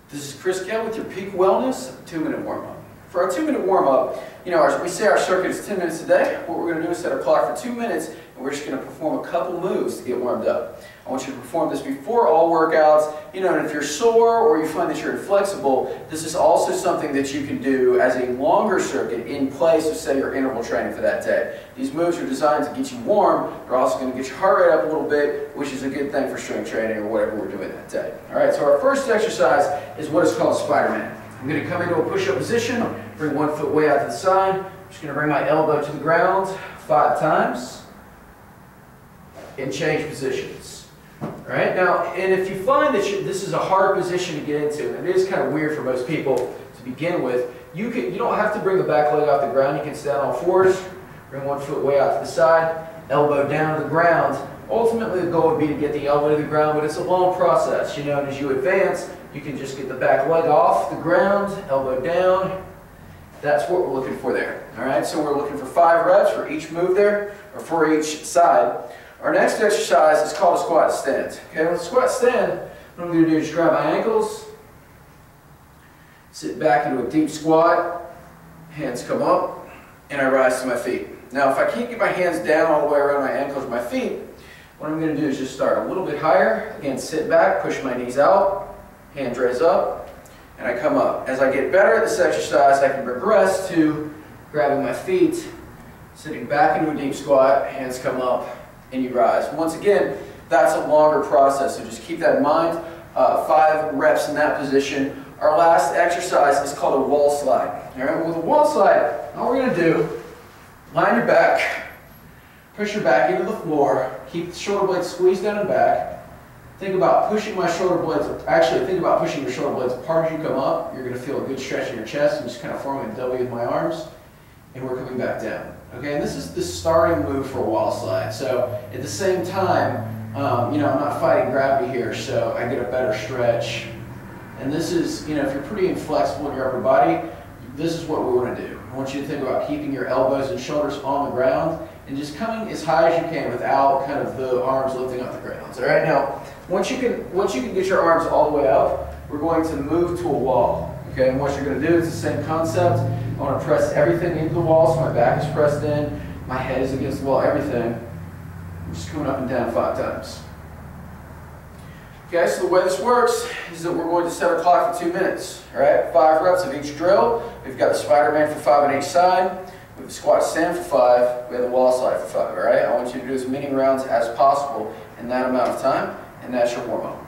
This is Chris Kell with your Peak Wellness 2-minute warm-up. For our 2-minute warm-up, we say our circuit is 10 minutes a day. What we're going to do is set our clock for 2 minutes, and we're just going to perform a couple moves to get warmed up. I want you to perform this before all workouts. And if you're sore or you find that you're inflexible, this is also something that you can do as a longer circuit in place of, say, your interval training for that day. These moves are designed to get you warm. They're also going to get your heart rate up a little bit, which is a good thing for strength training or whatever we're doing that day. All right, so our first exercise is what is called Spider-Man. I'm going to come into a push-up position, bring one foot way out to the side. I'm just going to bring my elbow to the ground 5 times and change positions. All right, now, and if you find that this is a hard position to get into, and it is kind of weird for most people to begin with, you don't have to bring the back leg off the ground. You can stand on all fours, bring one foot way out to the side, elbow down to the ground. Ultimately, the goal would be to get the elbow to the ground, but it's a long process, and as you advance, you can just get the back leg off the ground, elbow down. That's what we're looking for there. All right, so we're looking for 5 reps for each move there, or for each side. Our next exercise is called a squat stand. Okay, with a squat stand, what I'm going to do is grab my ankles, sit back into a deep squat, hands come up, and I rise to my feet. Now, if I can't get my hands down all the way around my ankles or my feet, what I'm going to do is just start a little bit higher. Again, sit back, push my knees out, hands raise up, and I come up. As I get better at this exercise, I can progress to grabbing my feet, sitting back into a deep squat, hands come up, and you rise. Once again, that's a longer process, so just keep that in mind. 5 reps in that position. Our last exercise is called a wall slide. All right, with a wall slide, all we're going to do, line your back, push your back into the floor, keep the shoulder blades squeezed down and back. Think about pushing my shoulder blades, think about pushing your shoulder blades apart as you come up. You're going to feel a good stretch in your chest. I'm just kind of forming a W with my arms, and we're coming back down. Okay, and this is the starting move for a wall slide. So at the same time, I'm not fighting gravity here, so I get a better stretch. And this is, if you're pretty inflexible in your upper body, this is what we want to do. I want you to think about keeping your elbows and shoulders on the ground and just coming as high as you can without kind of the arms lifting off the ground. All right, now once you can get your arms all the way up, we're going to move to a wall. Okay, and what you're going to do is the same concept. I want to press everything into the wall, so my back is pressed in, my head is against the wall, everything. I'm just coming up and down 5 times. Okay, so the way this works is that we're going to set our clock for 2 minutes. All right, 5 reps of each drill. We've got the Spider-Man for 5 on each side. We have the squat stand for 5. We have the wall slide for 5. All right, I want you to do as many rounds as possible in that amount of time, and that's your warm-up.